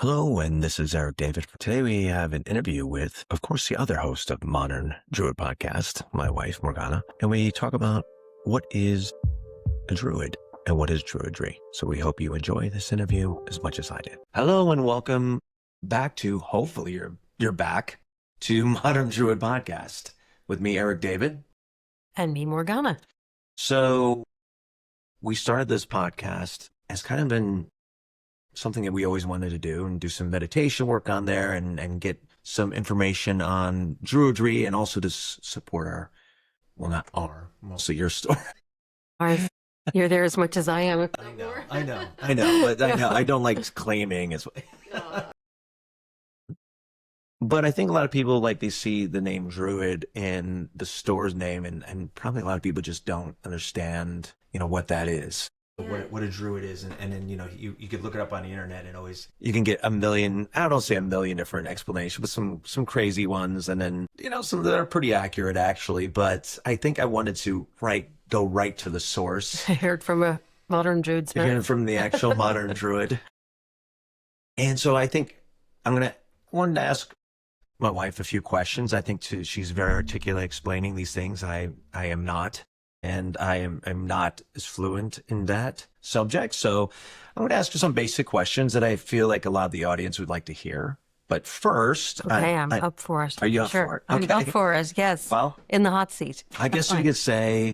Hello, and this is Eric David. Today we have an interview with, of course, the other host of Modern Druid Podcast, my wife, Morgana, and we talk about what is a Druid and what is Druidry. So we hope you enjoy this interview as much as I did. Hello, and welcome back to, hopefully you're back to Modern Druid Podcast with me, Eric David. And me, Morgana. So we started this podcast as kind of been something that we always wanted to do and do some meditation work on there and get some information on Druidry and also to support mostly your story. You're there as much as I am. I know, but I don't like claiming as well. But I think a lot of people, like, they see the name Druid in the store's name and probably a lot of people just don't understand, what that is. What a Druid is, and then you could look it up on the internet and always you can get a million, I don't say a million different explanations, but some crazy ones, and then some that are pretty accurate actually. But I think I wanted to go right to the source. I heard from a modern Druid. From the actual modern Druid, and so I think wanted to ask my wife a few questions. I think she's very articulate explaining these things. I am not. And I am not as fluent in that subject. So I'm going to ask you some basic questions that I feel like a lot of the audience would like to hear. But first... Okay, I'm up for it. Are you up for it? Okay. I'm up for it, yes. Well, in the hot seat. I guess we could say,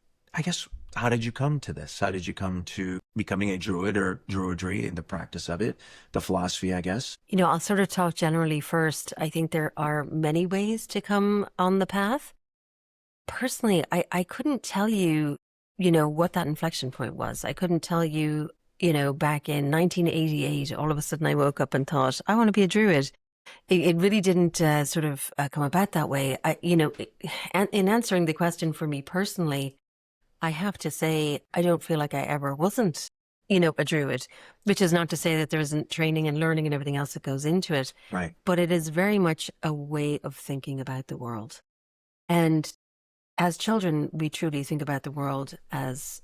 how did you come to this? How did you come to becoming a Druid or Druidry in the practice of it? The philosophy, I guess. I'll sort of talk generally first. I think there are many ways to come on the path. Personally, I couldn't tell you, what that inflection point was. I couldn't tell you, back in 1988, all of a sudden I woke up and thought, I want to be a Druid. It really didn't sort of come about that way. In answering the question for me personally, I have to say, I don't feel like I ever wasn't, a Druid, which is not to say that there isn't training and learning and everything else that goes into it. Right. But it is very much a way of thinking about the world. And as children, we truly think about the world as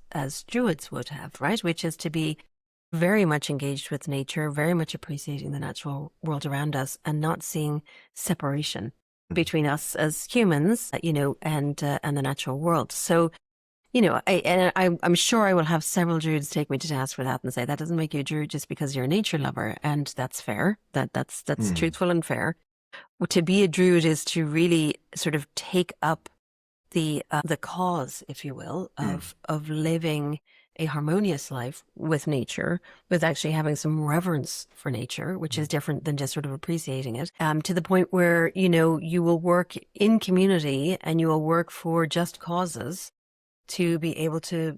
Druids would have, right? Which is to be very much engaged with nature, very much appreciating the natural world around us, and not seeing separation between us as humans, and the natural world. So, I'm sure I will have several Druids take me to task for that and say that doesn't make you a Druid just because you're a nature lover, and that's fair. That's truthful and fair. To be a Druid is to really sort of take up the cause, if you will, of living a harmonious life with nature, with actually having some reverence for nature, which is different than just sort of appreciating it, to the point where, you will work in community and you will work for just causes to be able to,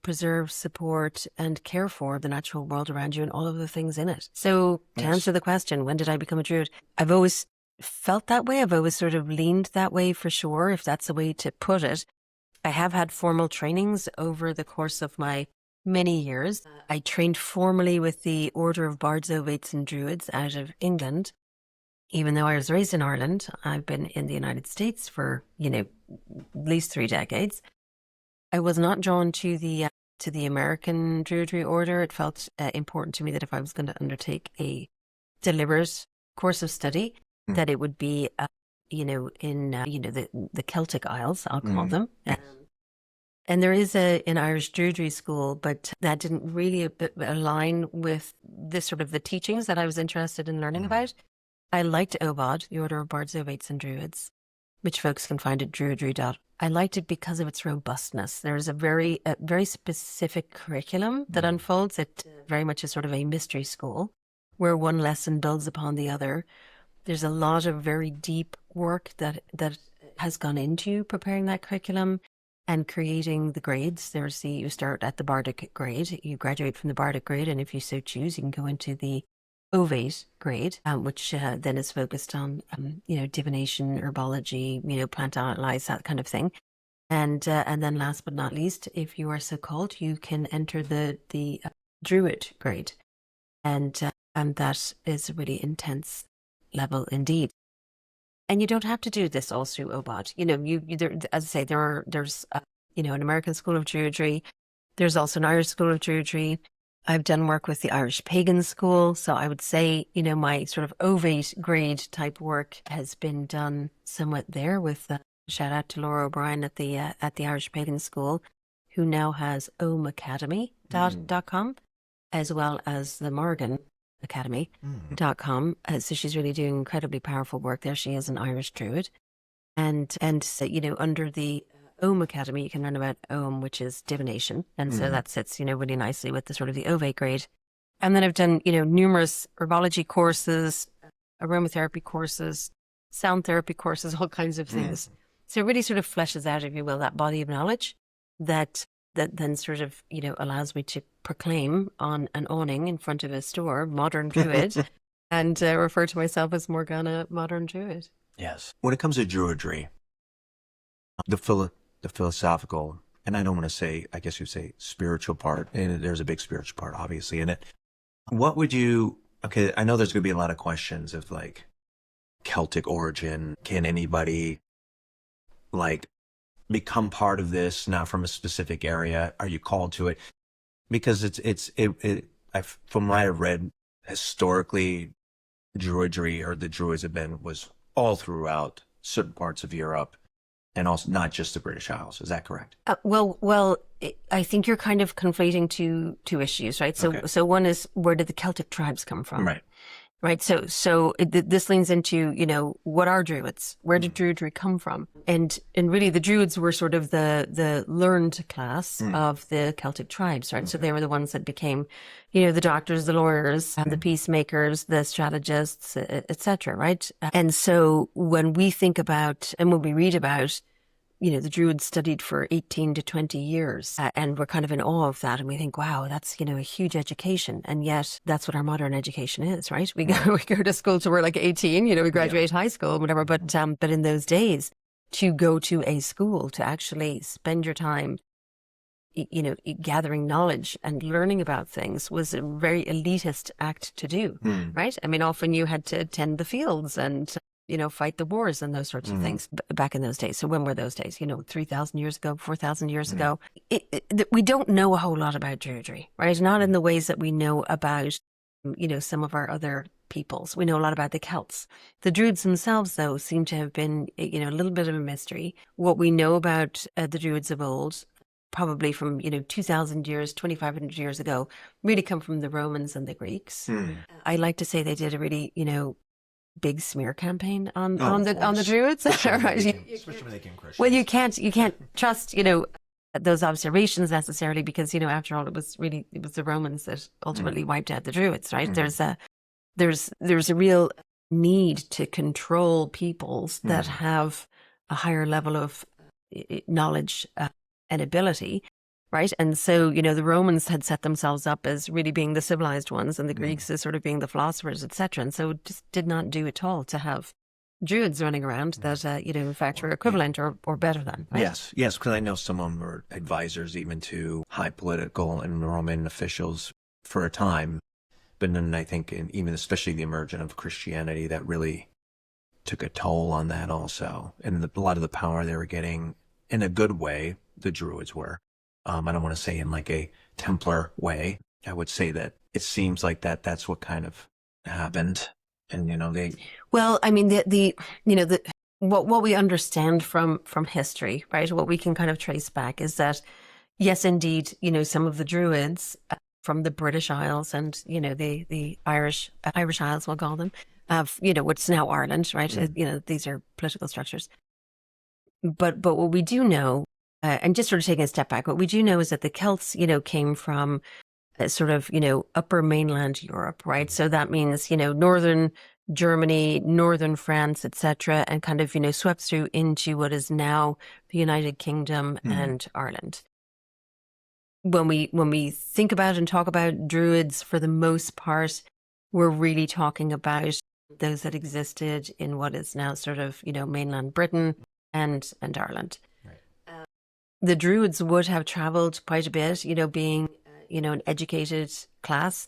preserve, support, and care for the natural world around you and all of the things in it. So to answer the question, when did I become a Druid? I've always felt that way. I've always sort of leaned that way for sure, if that's the way to put it. I have had formal trainings over the course of my many years. I trained formally with the Order of Bards, Ovates and Druids out of England. Even though I was raised in Ireland, I've been in the United States for, at least 3 decades. I was not drawn to the American Druidry order. It felt important to me that if I was going to undertake a deliberate course of study, that it would be, in the Celtic Isles, I'll call them. And there is an Irish Druidry school, but that didn't really align with this sort of the teachings that I was interested in learning about. I liked OBOD, the Order of Bards, Ovates and Druids, which folks can find at druidry.com. I liked it because of its robustness. There's a very specific curriculum that unfolds. It very much is sort of a mystery school where one lesson builds upon the other. There's a lot of very deep work that has gone into preparing that curriculum and creating the grades. You start at the Bardic grade, you graduate from the Bardic grade, and if you so choose, you can go into the Ovate grade, which then is focused on, divination, herbology, plant analyze, that kind of thing. And then last but not least, if you are so called, you can enter the Druid grade. And that is a really intense level indeed. And you don't have to do this all through OBOD. As I say, there's an American school of Druidry. There's also an Irish school of Druidry. I've done work with the Irish Pagan School. So I would say, my sort of Ovate grade type work has been done somewhat there with shout out to Laura O'Brien at the Irish Pagan School, who now has omeacademy.com, as well as the Morgan Academy.com. So she's really doing incredibly powerful work there. She is an Irish Druid. And so, under the Ohm Academy, you can learn about Ohm, which is divination. And so that sits, really nicely with the sort of the Ovate grade. And then I've done, numerous herbology courses, aromatherapy courses, sound therapy courses, all kinds of things. So it really sort of fleshes out, if you will, that body of knowledge that then sort of, allows me to proclaim on an awning in front of a store, Modern Druid, and refer to myself as Morgana Modern Druid. Yes. When it comes to Druidry, the philosophical, and I don't want to say, I guess you'd say spiritual part, and there's a big spiritual part, obviously, in it. What would you, okay, I know there's going to be a lot of questions of like Celtic origin. Can anybody like become part of this, not from a specific area? Are you called to it? Because from what I've read, historically, Druidry, or the Druids was all throughout certain parts of Europe, and also not just the British Isles. Is that correct? I think you're kind of conflating two issues, right? So one is, where did the Celtic tribes come from? Right. So this leans into, what are Druids? Where did Druidry come from? And really the Druids were sort of the learned class of the Celtic tribes, right? Okay. So they were the ones that became, the doctors, the lawyers, the peacemakers, the strategists, etc. Right? And so when we think about, and when we read about, the Druids studied for 18 to 20 years, and we're kind of in awe of that. And we think, wow, that's, a huge education. And yet that's what our modern education is, right? We go to school till we're like 18, we graduate high school, whatever. But in those days, to go to a school, to actually spend your time, gathering knowledge and learning about things was a very elitist act to do, right? I mean, often you had to attend the fields and fight the wars and those sorts of things back in those days. So when were those days? 3,000 years ago, 4,000 years ago. We don't know a whole lot about Druidry, right? Not in the ways that we know about, some of our other peoples. We know a lot about the Celts. The Druids themselves, though, seem to have been, a little bit of a mystery. What we know about the Druids of old, probably from, 2,000 years, 2,500 years ago, really come from the Romans and the Greeks. I like to say they did a really, big smear campaign on the Druids. Especially when they came Christians. Well, you can't trust those observations necessarily, because after all, it was the Romans that ultimately wiped out the Druids, right? There's a real need to control peoples that have a higher level of knowledge and ability. Right. And so, the Romans had set themselves up as really being the civilized ones, and the Greeks as sort of being the philosophers, etc. And so it just did not do at all to have Druids running around that, in fact, were equivalent or better than. Right? Yes, because I know some of them were advisors even to high political and Roman officials for a time. But then I think, even especially the emergence of Christianity, that really took a toll on that also. And a lot of the power they were getting, in a good way, the Druids were. I don't want to say in like a Templar way. I would say that it seems like that's what kind of happened. And, they... Well, I mean, what we understand from history, right? What we can kind of trace back is that, yes, indeed, some of the Druids from the British Isles and, the Irish Isles, we'll call them, what's now Ireland, right? These are political structures. But what we do know, and just sort of taking a step back, what we do know is that the Celts, came from sort of, upper mainland Europe, right? So that means, northern Germany, northern France, etc., and kind of, swept through into what is now the United Kingdom and Ireland. When we think about and talk about Druids, for the most part, we're really talking about those that existed in what is now sort of, mainland Britain and Ireland. The Druids would have traveled quite a bit, being, an educated class.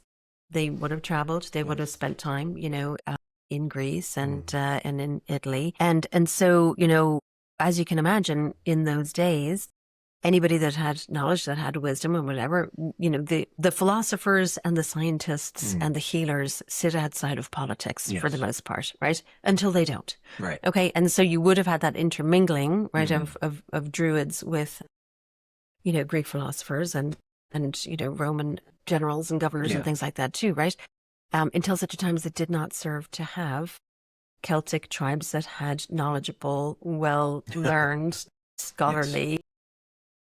They would have traveled. They would have spent time, in Greece and in Italy. And so, as you can imagine, in those days, anybody that had knowledge, that had wisdom and whatever, the philosophers and the scientists and the healers sit outside of politics for the most part, right? Until they don't. Right. Okay. And so you would have had that intermingling, right, of druids with, Greek philosophers and Roman generals and governors and things like that too, right? Until such a time as it did not serve to have Celtic tribes that had knowledgeable, well-learned, scholarly,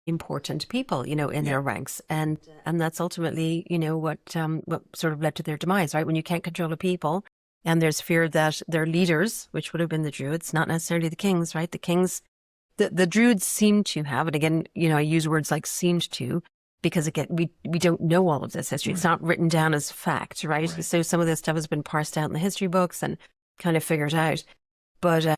important people, in their ranks. And that's ultimately, what sort of led to their demise, right? When you can't control a people and there's fear that their leaders, which would have been the Druids, not necessarily the kings, right? The kings, the Druids seem to have, and again, I use words like seemed to, because again, we don't know all of this history. It's not written down as fact, right? So some of this stuff has been parsed out in the history books and kind of figured out. But,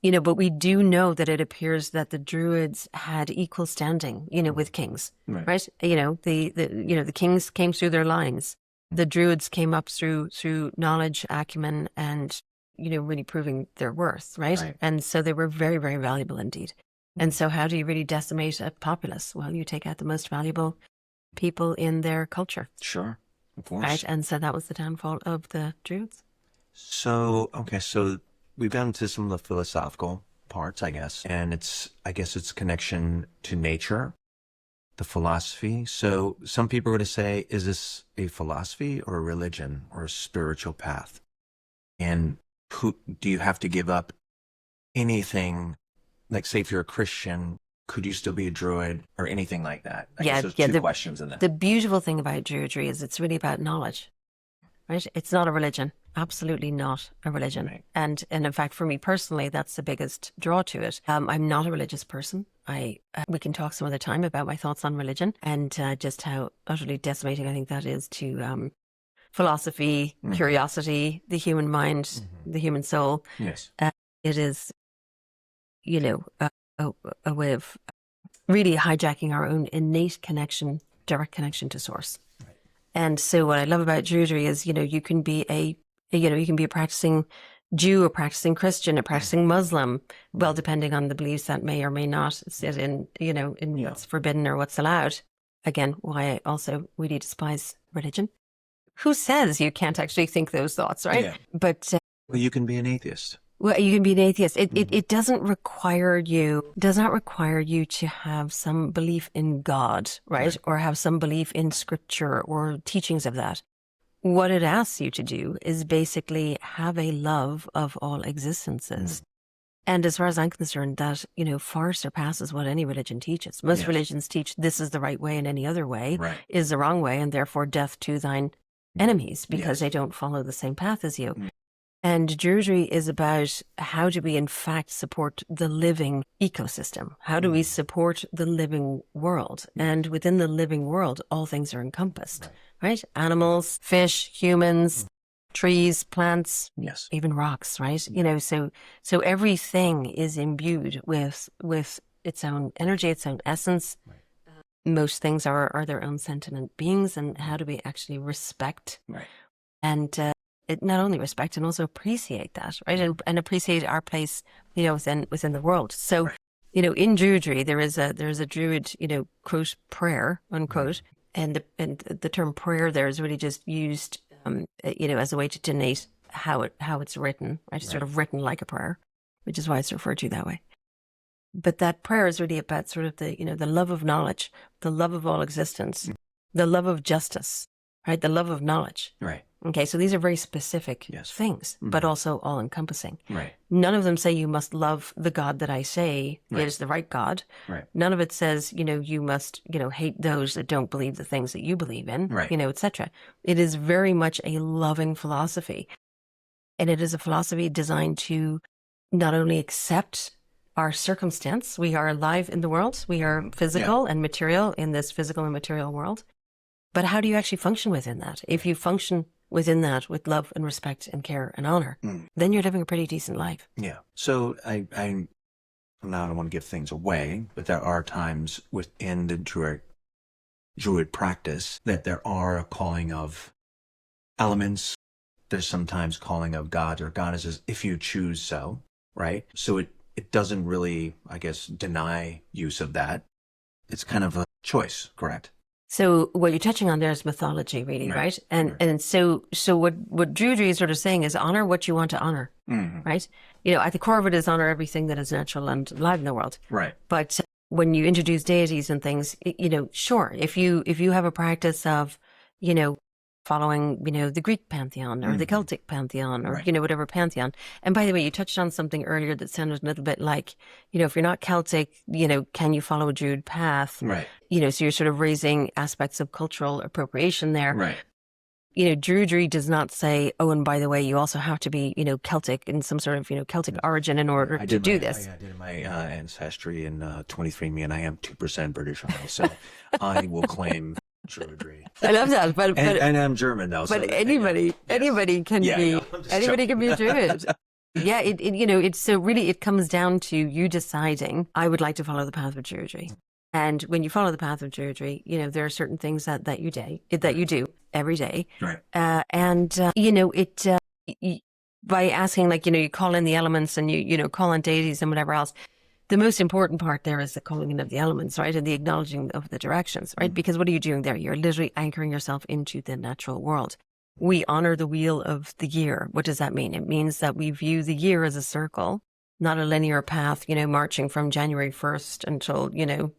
but we do know that it appears that the Druids had equal standing, with kings, right? The kings came through their lines. The Druids came up through knowledge, acumen, and, really proving their worth, right? And so they were very, very valuable indeed. And so how do you really decimate a populace? Well, you take out the most valuable people in their culture. Sure, of course. Right, and so that was the downfall of the Druids. So, okay, so we've gotten to some of the philosophical parts, I guess, and it's connection to nature, the philosophy. So some people are going to say, is this a philosophy or a religion or a spiritual path? And who do you have to give up anything? Like, say, if you're a Christian, could you still be a Druid or anything like that? I guess there's two questions in that. The beautiful thing about Druidry is it's really about knowledge, right? It's not a religion. Absolutely not a religion. Right. And in fact, for me personally, that's the biggest draw to it. I'm not a religious person. We can talk some other time about my thoughts on religion and just how utterly decimating I think that is to philosophy, curiosity, the human mind, the human soul. Yes. It is, a way of really hijacking our own innate connection, direct connection to source. Right. And so what I love about Druidry is, you can be a practicing Jew, a practicing Christian, a practicing Muslim, well, depending on the beliefs that may or may not sit in, in what's forbidden or what's allowed. Again, why I also really despise religion. Who says you can't actually think those thoughts, right? Yeah. But well, you can be an atheist. Well, you can be an atheist. It does not require you to have some belief in God, right? Or have some belief in scripture or teachings of that. What it asks you to do is basically have a love of all existences. And as far as I'm concerned, that, far surpasses what any religion teaches. Most religions teach this is the right way and any other way is the wrong way, and therefore death to thine enemies, because they don't follow the same path as you. And Druidry is about how do we in fact support the living ecosystem? How do we support the living world? And within the living world, all things are encompassed, right? Animals, fish, humans, trees, plants, even rocks, right? So everything is imbued with its own energy, its own essence. Most things are their own sentient beings, and how do we actually respect and not only respect and also appreciate that, right? And appreciate our place, within the world. So, in Druidry, there is a Druid, quote, prayer, unquote, and the term prayer there is really just used, as a way to denote how it's written, right? It's sort of written like a prayer, which is why it's referred to that way. But that prayer is really about sort of the love of knowledge, the love of all existence, the love of justice, right? The love of knowledge. Right. Okay, so these are very specific things, but also all-encompassing. Right. None of them say you must love the God that I say is the right God. Right. None of it says, you must, hate those that don't believe the things that you believe in, etc. It is very much a loving philosophy. And it is a philosophy designed to not only accept our circumstance, we are alive in the world, we are physical and material in this physical and material world, but how do you actually function within that? If you function within that with love and respect and care and honor, then you're living a pretty decent life. Yeah. So I don't want to give things away, but there are times within the Druid practice that there are a calling of elements. There's sometimes calling of God or goddesses if you choose so, right? So it doesn't really, I guess, deny use of that. it's kind of a choice, correct? So what you're touching on there is mythology, really, right? And so what Druidry is sort of saying is honor what you want to honor, right? At the core of it is honor everything that is natural and alive in the world. Right. But when you introduce deities and things, sure, if you have a practice of, following, the Greek pantheon or the Celtic pantheon or, whatever pantheon. And by the way, you touched on something earlier that sounded a little bit like, if you're not Celtic, can you follow a Druid path? Right. So you're sort of raising aspects of cultural appropriation there. Right. Druidry does not say, oh, and by the way, you also have to be, Celtic in some sort of, Celtic origin in order to do this. I did my ancestry in 23andMe, and I am 2% British on it, so I will claim Druidry. I love that, but and I'm German though. But anybody can be a Druid. Yeah, it's so really it comes down to you deciding I would like to follow the path of Druidry. And when you follow the path of Druidry, there are certain things that you do every day. Right. By asking, like, you call in the elements and you call on deities and whatever else. The most important part there is the calling in of the elements, right? And the acknowledging of the directions, right? Because what are you doing there? You're literally anchoring yourself into the natural world. We honor the wheel of the year. What does that mean? It means that we view the year as a circle, not a linear path, marching from January 1st until,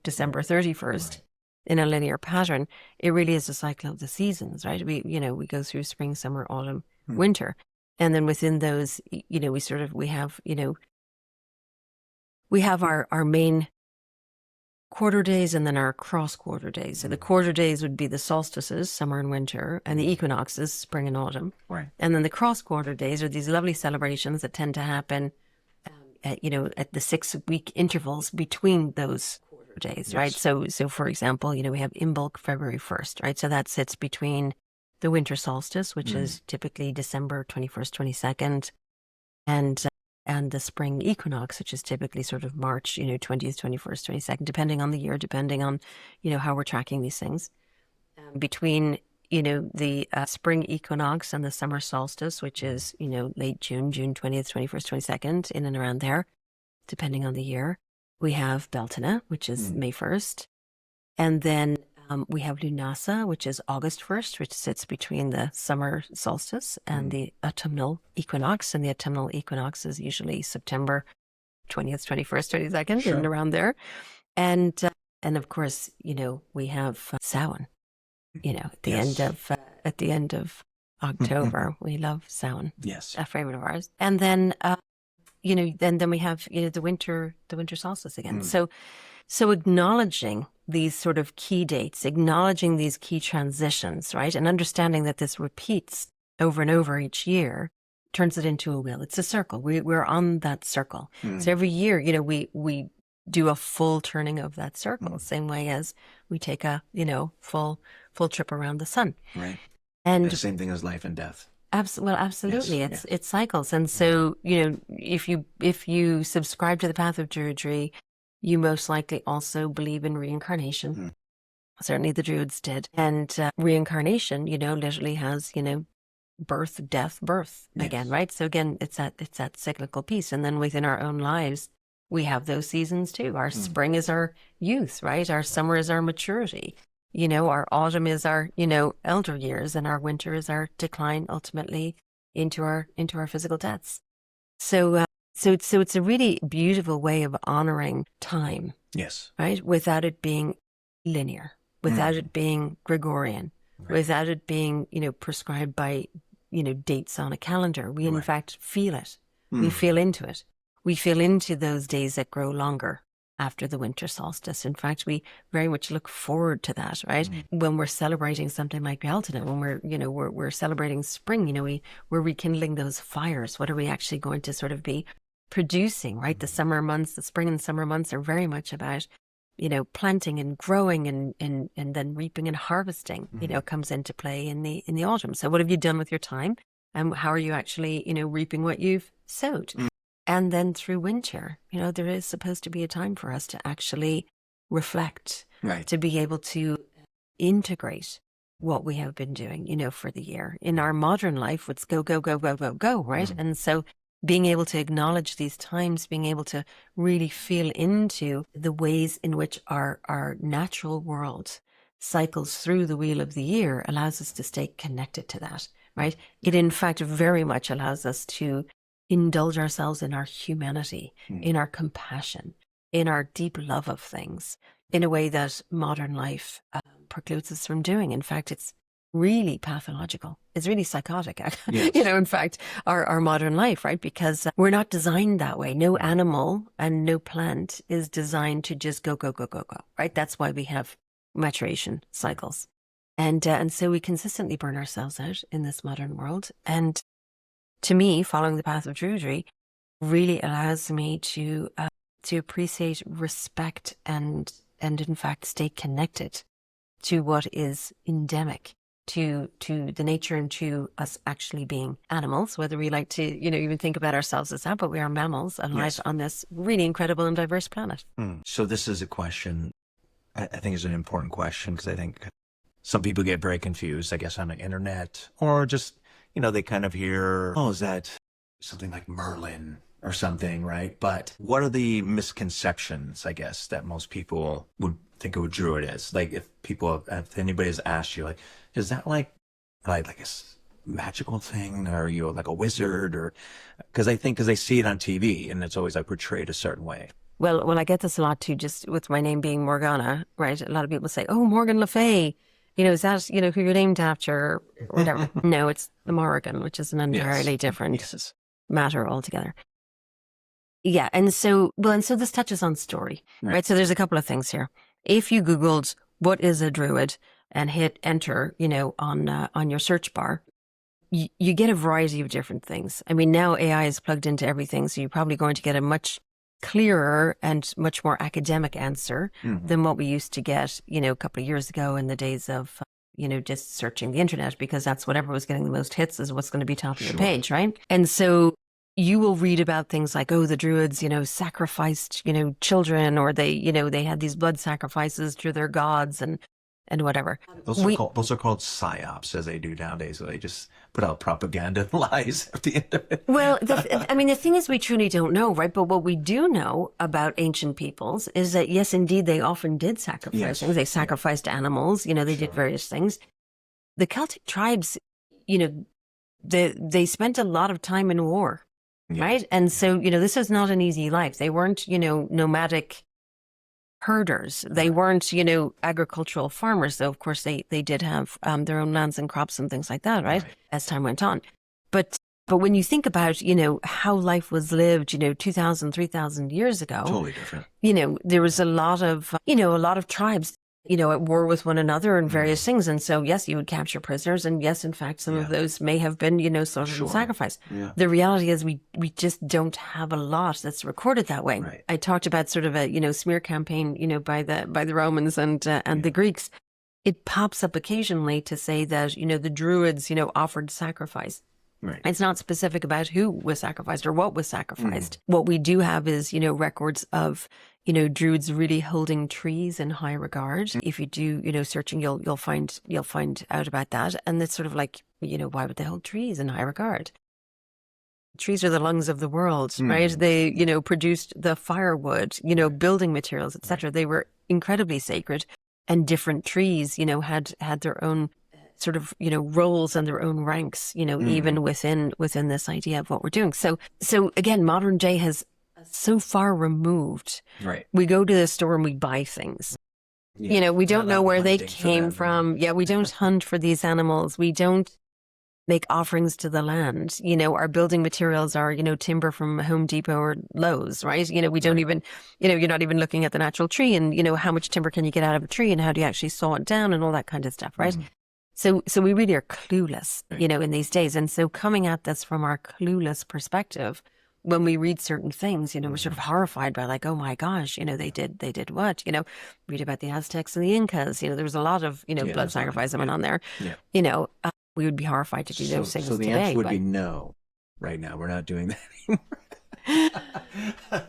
December 31st in a linear pattern. It really is a cycle of the seasons, right? We go through spring, summer, autumn, winter. And then within those, we have our main quarter days and then our cross quarter days. So the quarter days would be the solstices, summer and winter, and the equinoxes, spring and autumn. Right. And then the cross quarter days are these lovely celebrations that tend to happen at the 6-week intervals between those quarter days, right? So for example, we have Imbolc February 1st, right? So that sits between the winter solstice, which is typically December 21st, 22nd, and the spring equinox, which is typically sort of March, 20th, 21st, 22nd, depending on the year, depending on, how we're tracking these things. Between, the spring equinox and the summer solstice, which is, late June 20th, 21st, 22nd, in and around there, depending on the year. We have Beltane, which is May 1st. And then we have Lunasa, which is August 1st, which sits between the summer solstice and the autumnal equinox. And the autumnal equinox is usually September 20th, 21st, 22nd, Sure. and around there. And of course, we have Samhain, at the end of October. We love Samhain. Yes. A favorite of ours. And then, then we have, the winter solstice again. So acknowledging these sort of key dates, acknowledging these key transitions, right? And understanding that this repeats over and over each year turns it into a wheel. It's a circle. We're on that circle. So every year, we do a full turning of that circle, same way as we take a, full trip around the sun. Right. And the same thing as life and death. Absolutely. Yes. It's cycles. And so, if you subscribe to the path of Druidry, you most likely also believe in reincarnation. Certainly the Druids did. And reincarnation, literally has, birth, death, birth again, right? So again, it's that cyclical piece. And then within our own lives, we have those seasons too. Our spring is our youth, right? Our summer is our maturity. Our autumn is our, elder years, and our winter is our decline ultimately into our physical deaths. So it's a really beautiful way of honoring time. Yes. Right? Without it being linear, without it being Gregorian, without it being, prescribed by, dates on a calendar. We in fact feel it. We feel into it. We feel into those days that grow longer after the winter solstice. In fact, we very much look forward to that, right? When we're celebrating something like Beltane, when we're celebrating spring, we're rekindling those fires. What are we actually going to sort of be producing, right? The summer months, the spring and summer months are very much about, planting and growing and then reaping and harvesting, comes into play in the autumn. So what have you done with your time? And how are you actually, reaping what you've sowed? And then through winter, there is supposed to be a time for us to actually reflect, to be able to integrate what we have been doing, for the year. In our modern life, it's go, go, go, go, go, go, right? And so being able to acknowledge these times, being able to really feel into the ways in which our natural world cycles through the wheel of the year allows us to stay connected to that, right? It, in fact, very much allows us to indulge ourselves in our humanity, in our compassion, in our deep love of things, in a way that modern life precludes us from doing. In fact, it's really pathological. It's really psychotic, Yes. in fact, our modern life, right? Because we're not designed that way. No animal and no plant is designed to just go, go, go, go, go, right? That's why we have maturation cycles. And so we consistently burn ourselves out in this modern world. And to me, following the path of Druidry really allows me to appreciate, respect, and in fact stay connected to what is endemic to the nature and to us actually being animals, whether we like to, even think about ourselves as that, but we are mammals alive on this really incredible and diverse planet. So this is a question I think is an important question, because I think some people get very confused, I guess, on the internet, or just, they kind of hear, oh, is that something like Merlin or something, right? But what are the misconceptions, I guess, that most people would think of a druid is? Like, if anybody has asked you, like, is that like a magical thing? Or are you like a wizard? Or because I see it on TV and it's always like portrayed a certain way. Well, I get this a lot too, just with my name being Morgana, right? A lot of people say, oh, Morgan Le Fay. Is that, who you're named after or whatever? No, it's the Morrigan, which is an entirely different matter altogether. Yeah. And so this touches on story, right? So there's a couple of things here. If you Googled what is a druid and hit enter, on your search bar, you get a variety of different things. I mean, now AI is plugged into everything. So you're probably going to get a much clearer and much more academic answer than what we used to get, a couple of years ago in the days of, just searching the internet, because that's whatever was getting the most hits is what's going to be top of your page, right? And so you will read about things like, oh, the Druids, sacrificed, children, or they had these blood sacrifices to their gods and whatever. Those are called psyops, as they do nowadays. So they just put out propaganda lies at the end of it. Well, the thing is, we truly don't know, right? But what we do know about ancient peoples is that, yes, indeed, they often did sacrifice things. They sacrificed animals, they did various things. The Celtic tribes, they spent a lot of time in war, right? And so, this is not an easy life. They weren't, nomadic herders. They weren't, agricultural farmers, though, of course, they did have their own lands and crops and things like that, right? As time went on. But when you think about, how life was lived, 2,000, 3,000 years ago. Totally different. There was a lot of tribes, at war with one another and various things. And so, yes, you would capture prisoners. And yes, in fact, some of those may have been, slaughtered and sacrificed. Yeah. The reality is we just don't have a lot that's recorded that way. Right. I talked about sort of a, smear campaign, by the Romans and the Greeks. It pops up occasionally to say that, the Druids, offered sacrifice. Right. It's not specific about who was sacrificed or what was sacrificed. What we do have is, records of, Druids really holding trees in high regard. If you do, searching, you'll find out about that. And it's sort of like, why would they hold trees in high regard? Trees are the lungs of the world, right? They, produced the firewood, building materials, etc. They were incredibly sacred, and different trees, had their own sort of, roles and their own ranks, even within this idea of what we're doing. So again, modern day has so far removed. Right. We go to the store and we buy things. Yeah. We don't know where they came from. Yeah. We don't hunt for these animals. We don't make offerings to the land. Our building materials are, timber from Home Depot or Lowe's, right? We don't even, you're not even looking at the natural tree and, how much timber can you get out of a tree and how do you actually saw it down and all that kind of stuff, right? So we really are clueless, in these days. And so coming at this from our clueless perspective, when we read certain things, we're sort of horrified by like, oh my gosh, they did what? Read about the Aztecs and the Incas. There was a lot of, blood sacrifice that went on there. Yeah. We would be horrified to do those things today. So the answer would be no. Right now, we're not doing that anymore.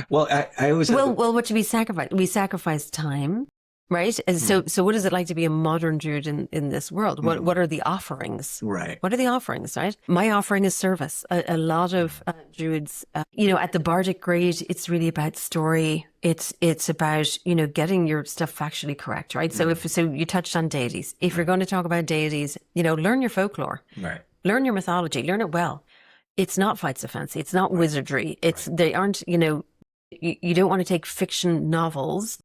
Well, I always... Well, what should we sacrifice? We sacrifice time. right? And so what is it like to be a modern Druid in this world? What are the offerings? Right. What are the offerings, right? My offering is service. A lot of Druids, at the Bardic grade, it's really about story. It's about, getting your stuff factually correct, right? So so you touched on deities. If you're going to talk about deities, learn your folklore. Right. Learn your mythology. Learn it well. It's not fights of fancy. It's not wizardry. They aren't, you don't want to take fiction novels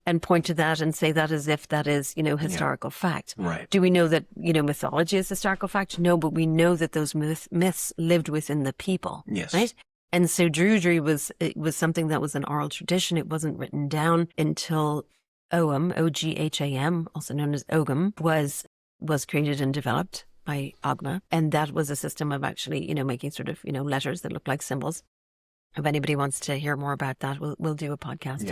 and point to that and say that as if that is, historical fact. Right. Do we know that, mythology is historical fact? No, but we know that those myths lived within the people. Yes. Right? And so Druidry was something that was an oral tradition. It wasn't written down until Ogham, Ogham, also known as Ogham, was created and developed by Ogma. And that was a system of actually, making sort of, letters that look like symbols. If anybody wants to hear more about that, we'll do a podcast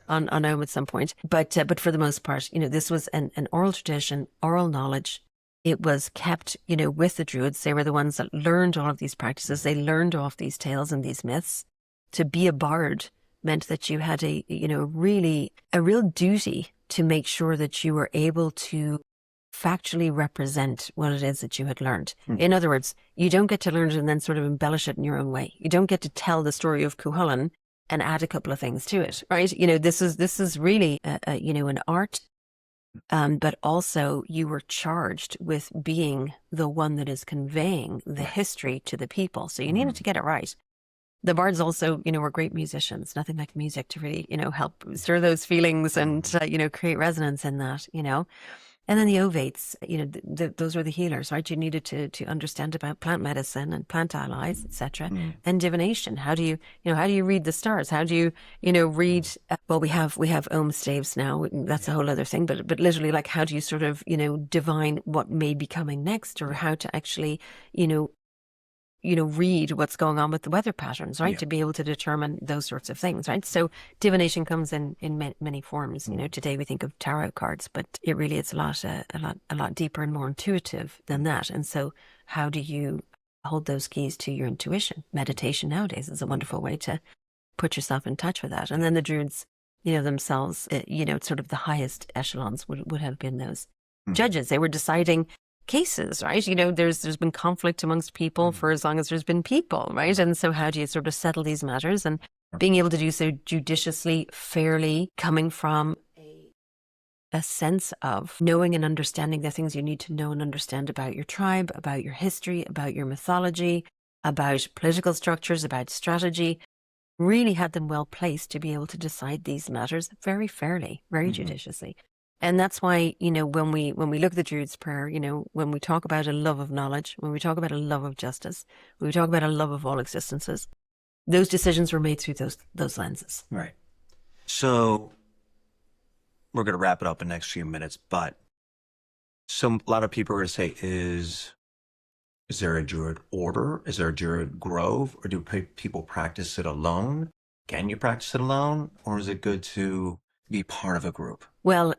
on Ogham at some point. But for the most part, this was an oral tradition, oral knowledge. It was kept, with the Druids. They were the ones that learned all of these practices. They learned off these tales and these myths. To be a bard meant that you had a real duty to make sure that you were able to factually represent what it is that you had learned. In other words, you don't get to learn it and then sort of embellish it in your own way. You don't get to tell the story of Cuchulainn and add a couple of things to it, right? This is really an art, but also you were charged with being the one that is conveying the history to the people. So you needed to get it right. The bards also, were great musicians. Nothing like music to really, help stir those feelings and create resonance in that, And then the Ovates, those were the healers, right? You needed to understand about plant medicine and plant allies, etc. And divination. How do you read the stars? How do you, read? Well, we have Ohm staves now. That's a whole other thing. But literally, like, how do you sort of, divine what may be coming next, or how to actually, read what's going on with the weather patterns, right? To be able to determine those sorts of things, right? So divination comes in many forms. Today we think of tarot cards, but it really is a lot deeper and more intuitive than that. And so how do you hold those keys to your intuition? Meditation nowadays is a wonderful way to put yourself in touch with that. And then the Druids, themselves, sort of the highest echelons would have been those judges. They were deciding cases, right? There's been conflict amongst people for as long as there's been people, right? And so how do you sort of settle these matters, and being able to do so judiciously, fairly, coming from a sense of knowing and understanding the things you need to know and understand about your tribe, about your history, about your mythology, about political structures, about strategy, really had them well placed to be able to decide these matters very fairly, very judiciously. And that's why, when we look at the Druid's prayer, when we talk about a love of knowledge, when we talk about a love of justice, when we talk about a love of all existences, those decisions were made through those lenses. Right. So we're going to wrap it up in the next few minutes, but a lot of people are going to say, is there a Druid order? Is there a Druid grove? Or do people practice it alone? Can you practice it alone? Or is it good to be part of a group? Well,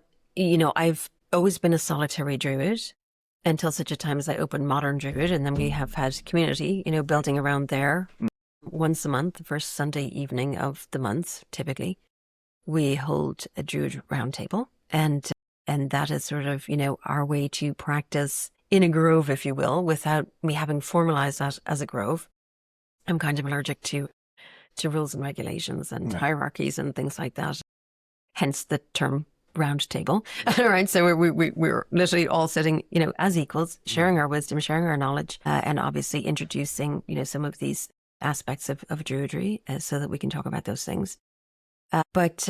I've always been a solitary Druid until such a time as I opened Modern Druid, and then we have had community, building around there. Once a month, the first Sunday evening of the month, typically, we hold a Druid roundtable, and that is sort of, our way to practice in a grove, if you will, without me having formalized that as a grove. I'm kind of allergic to rules and regulations and hierarchies and things like that, hence the term round table. All right. So we're literally all sitting, as equals, sharing our wisdom, sharing our knowledge, and obviously introducing, some of these aspects of Druidry so that we can talk about those things. But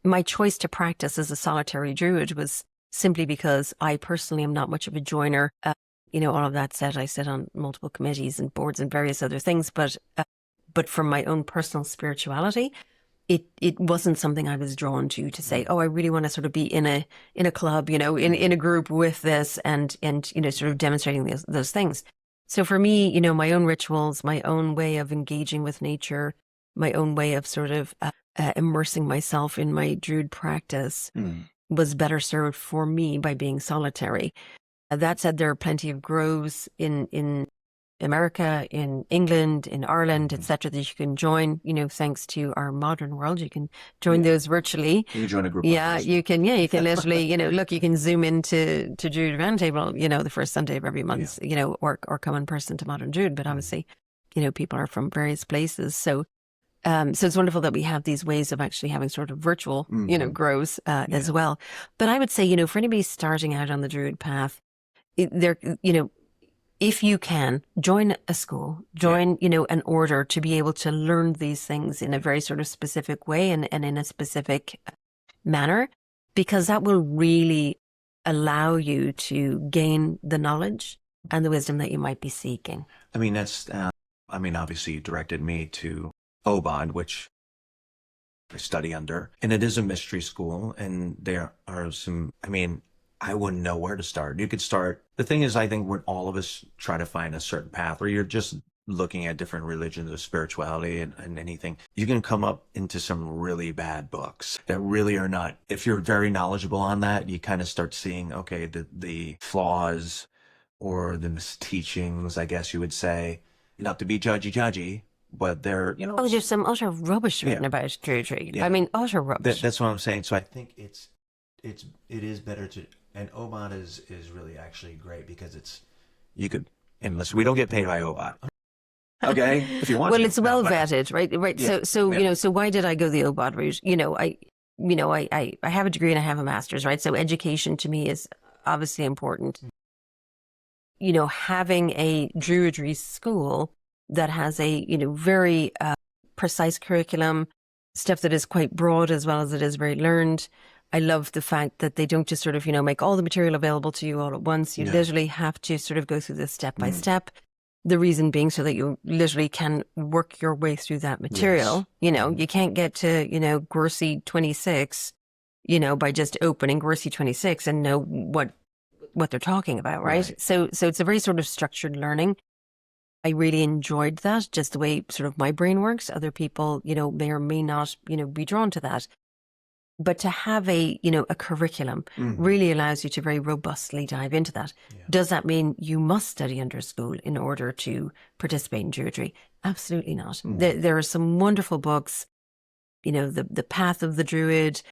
my choice to practice as a solitary Druid was simply because I personally am not much of a joiner. All of that said, I sit on multiple committees and boards and various other things, but from my own personal spirituality, it wasn't something I was drawn to say, oh, I really want to sort of be in a club, in a group with this and sort of demonstrating those things. So for me, my own rituals, my own way of engaging with nature, my own way of sort of immersing myself in my Druid practice was better served for me by being solitary. That said, there are plenty of groves in America, in England, in Ireland, etc., that you can join, thanks to our modern world. You can join those virtually. You can join a group. Yeah, like this. you can. Yeah, you can literally, look, you can zoom into Druid Roundtable, the first Sunday of every month, or come in person to Modern Druid. But obviously, people are from various places. So it's wonderful that we have these ways of actually having sort of virtual, grows as well. But I would say, for anybody starting out on the Druid path, if you can join a school, join, an order to be able to learn these things in a very sort of specific way and in a specific manner, because that will really allow you to gain the knowledge and the wisdom that you might be seeking. I mean, obviously you directed me to Obad, which I study under, and it is a mystery school, and there are some, I wouldn't know where to start. You could start, the thing is, I think when all of us try to find a certain path where you're just looking at different religions or spirituality and anything, you can come up into some really bad books that really are not, if you're very knowledgeable on that, you kind of start seeing, okay, the flaws or the misteachings, I guess you would say, not to be judgy, but they're, Oh, there's some utter rubbish written about Druidry. Yeah. Utter rubbish. That's what I'm saying. So I think it is better to, and Obad is really actually great because you could, unless we don't get paid by Obad. Okay, if you want. Well, to. it's well vetted, right? Right. Yeah. So so why did I go the Obad route? I have a degree and I have a master's, right? So education to me is obviously important. Having a Druidry school that has a very precise curriculum, stuff that is quite broad as well as it is very learned. I love the fact that they don't just sort of, make all the material available to you all at once. You literally have to sort of go through this step by step. The reason being so that you literally can work your way through that material. Yes. You can't get to, Gorcy 26, by just opening Gorcy 26 and know what they're talking about, right? So it's a very sort of structured learning. I really enjoyed that, just the way sort of my brain works. Other people, may or may not, be drawn to that. But to have a curriculum really allows you to very robustly dive into that. Yeah. Does that mean you must study under school in order to participate in Druidry? Absolutely not. There are some wonderful books, the Path of the Druid,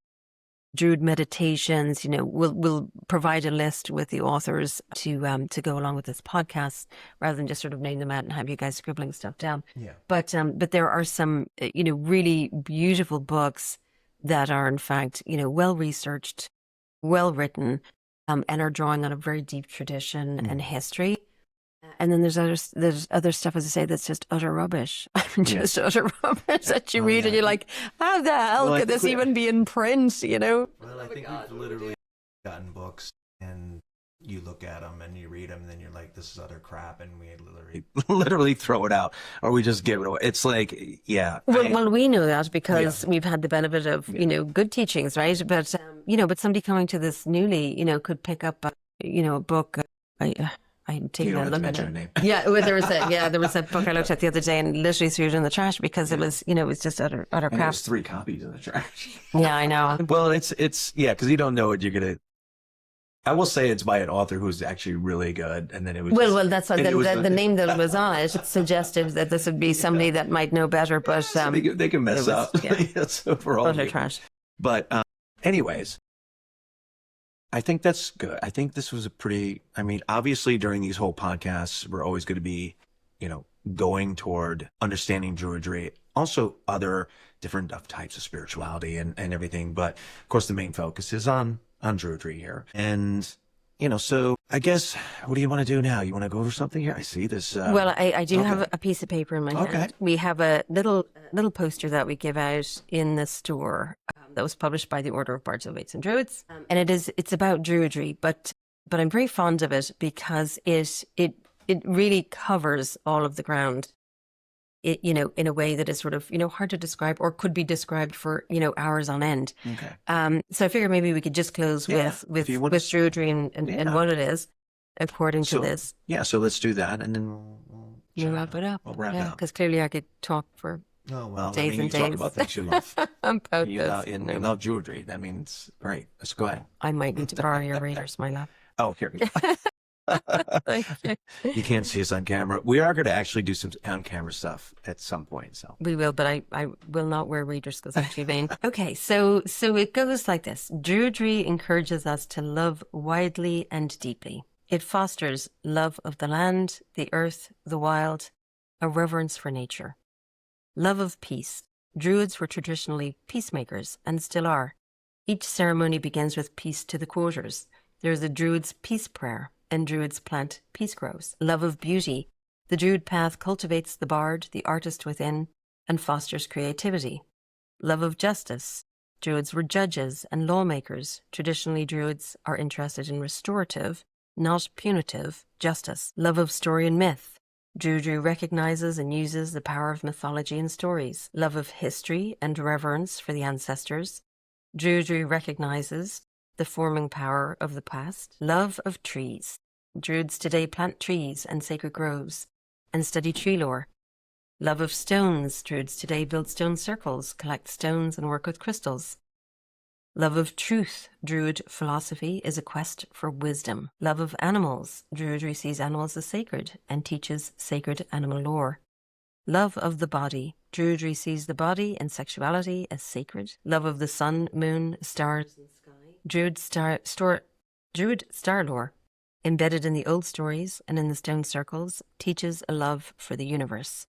Druid Meditations. We'll provide a list with the authors to go along with this podcast, rather than just sort of name them out and have you guys scribbling stuff down. Yeah. But there are some really beautiful books that are in fact well researched, well written, and are drawing on a very deep tradition and history. And then there's other stuff, as I say, that's just utter rubbish. Utter rubbish that you read and you're like, how the hell could this even be in print? Well, I think we've literally gotten books and you look at them and you read them and then you're like, this is utter crap, and we literally throw it out, or we just give it away. It's like, well, we know that because we've had the benefit of good teachings, right? But but somebody coming to this newly could pick up a book. I'm taking a look at it. Yeah, well, there was a book I looked at the other day and literally threw it in the trash because it was it was just utter crap. There's 3 copies in the trash. Yeah, I know. Well, it's because you don't know what you're gonna. I will say it's by an author who's actually really good, and then it was. Well, that's why the name that was on it suggested that this would be somebody that might know better, but they can mess up. So for all utter trash. But anyways, I think that's good. I think this was a pretty. Obviously, during these whole podcasts, we're always going to be, going toward understanding Druidry, also other different types of spirituality and everything. But of course, the main focus is on Druidry here. And, so I guess, what do you want to do now? You want to go over something here? I see this. Well, I do have a piece of paper in my hand. We have a little poster that we give out in the store that was published by the Order of Bards, Ovates and Druids. And it's about Druidry, but I'm very fond of it because it really covers all of the ground. In a way that is sort of, hard to describe or could be described for, hours on end. Okay. So I figure maybe we could just close with Druidry and what it is according to this. Yeah, so let's do that and then we'll wrap it up. We'll wrap it up. Because clearly I could talk for days and days. Talk about things you love. About you love Druidry. That means great. Let's go ahead. I might need to borrow your readers, my love. Oh, here we go. Thank you. You can't see us on camera. We are going to actually do some on-camera stuff at some point. So We will, but I will not wear readers because I'm too vain. Okay, so it goes like this. Druidry encourages us to love widely and deeply. It fosters love of the land, the earth, the wild, a reverence for nature. Love of peace. Druids were traditionally peacemakers and still are. Each ceremony begins with peace to the quarters. There is a Druid's peace prayer, and Druids plant peace groves. Love of beauty. The Druid path cultivates the bard, the artist within, and fosters creativity. Love of justice. Druids were judges and lawmakers. Traditionally, Druids are interested in restorative, not punitive, justice. Love of story and myth. Druidry recognizes and uses the power of mythology and stories. Love of history and reverence for the ancestors. Druidry recognizes the forming power of the past. Love of trees. Druids today plant trees and sacred groves and study tree lore. Love of stones. Druids today build stone circles, collect stones, and work with crystals. Love of truth. Druid philosophy is a quest for wisdom. Love of animals. Druidry sees animals as sacred and teaches sacred animal lore. Love of the body. Druidry sees the body and sexuality as sacred. Love of the sun, moon, stars, and sky. Druid star lore, embedded in the old stories and in the stone circles, teaches a love for the universe.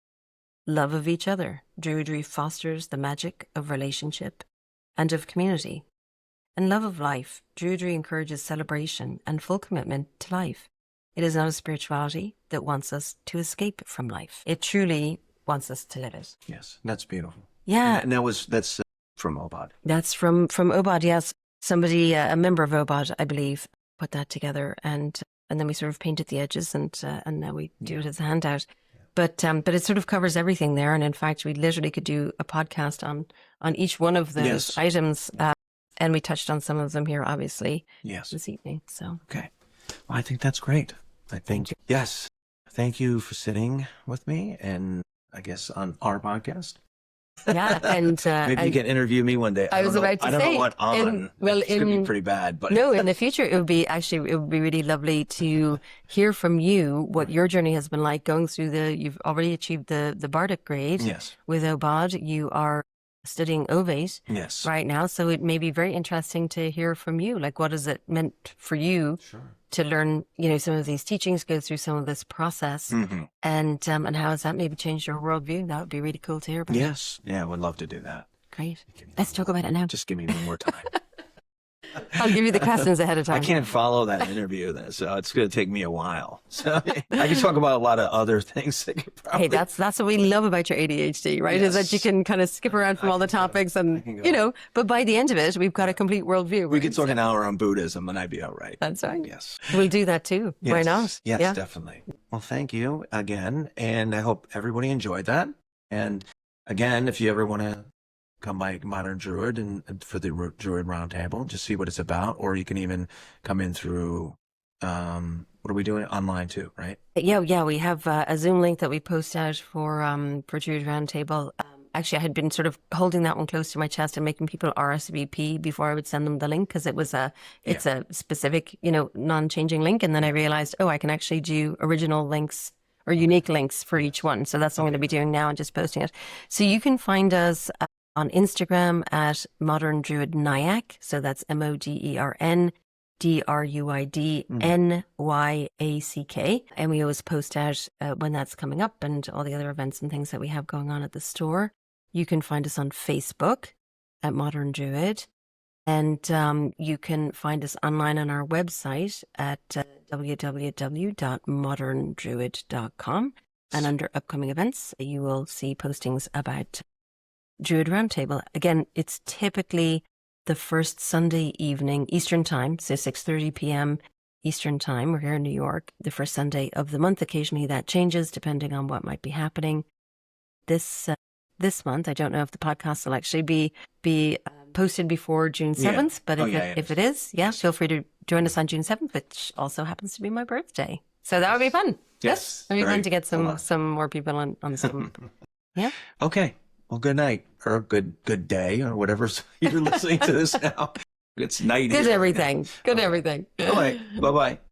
Love of each other. Druidry fosters the magic of relationship and of community. And love of life. Druidry encourages celebration and full commitment to life. It is not a spirituality that wants us to escape from life. It truly wants us to live it. yes, that's beautiful. Yeah. And that's from Obad. That's from Obad, yes. Somebody, a member of Obad, I believe, put that together, and then we sort of painted the edges, and now we do it as a handout. But it sort of covers everything there, and in fact, we literally could do a podcast on each one of those items, and we touched on some of them here, obviously, this evening. So okay, well, I think that's great. I think yes. Thank you for sitting with me, and I guess on our podcast. yeah, and maybe you can interview me one day. I was about to say, I don't know what on. It's gonna be pretty bad, but no, in the future it would be really lovely to hear from you what your journey has been like going through you've already achieved the Bardic grade. Yes. With Obad. You are studying Ovate right now, so it may be very interesting to hear from you. Like, what has it meant for you to learn, some of these teachings, go through some of this process, and how has that maybe changed your worldview? That would be really cool to hear about. Yes, yeah, I would love to do that. Great. Let's talk about it now. Just give me one more time. I'll give you the questions ahead of time. I can't follow that interview, so it's going to take me a while. So I can talk about a lot of other things that could probably... Hey, that's what we love about your ADHD, right? Yes. Is that you can kind of skip around from all the topics and, but by the end of it, we've got a complete worldview. We could talk an hour on Buddhism and I'd be all right. That's right. Yes. We'll do that too. Yes. Why not? Yes, yeah. Definitely. Well, thank you again. And I hope everybody enjoyed that. And again, if you ever want to come by Modern Druid and for the Druid Roundtable, just see what it's about, or you can even come in through, what are we doing? Online too, right? Yeah. We have a Zoom link that we post out for Druid Roundtable. Actually, I had been sort of holding that one close to my chest and making people RSVP before I would send them the link, because it's a specific, non-changing link. And then I realized, I can actually do original links or unique links for each one. So that's what I'm going to be doing now and just posting it. So you can find us on Instagram at Modern Druid Nyack. So that's MODERN DRUID NYACK. And we always post out when that's coming up and all the other events and things that we have going on at the store. You can find us on Facebook at Modern Druid. And you can find us online on our website at www.moderndruid.com. And under upcoming events, you will see postings about Druid Roundtable. Again, it's typically the first Sunday evening Eastern Time, so 6:30 p.m. Eastern Time. We're here in New York, the first Sunday of the month. Occasionally that changes depending on what might be happening. This month, I don't know if the podcast will actually be posted before June 7th, but if it is, feel free to join us on June 7th, which also happens to be my birthday. So that would be fun. Yes. It'd be fun to get some more people on Zoom. Yeah. Okay. Well, good night, or good day, or whatever you're listening to this now. It's night. Good everything. Good everything. All right. Bye-bye.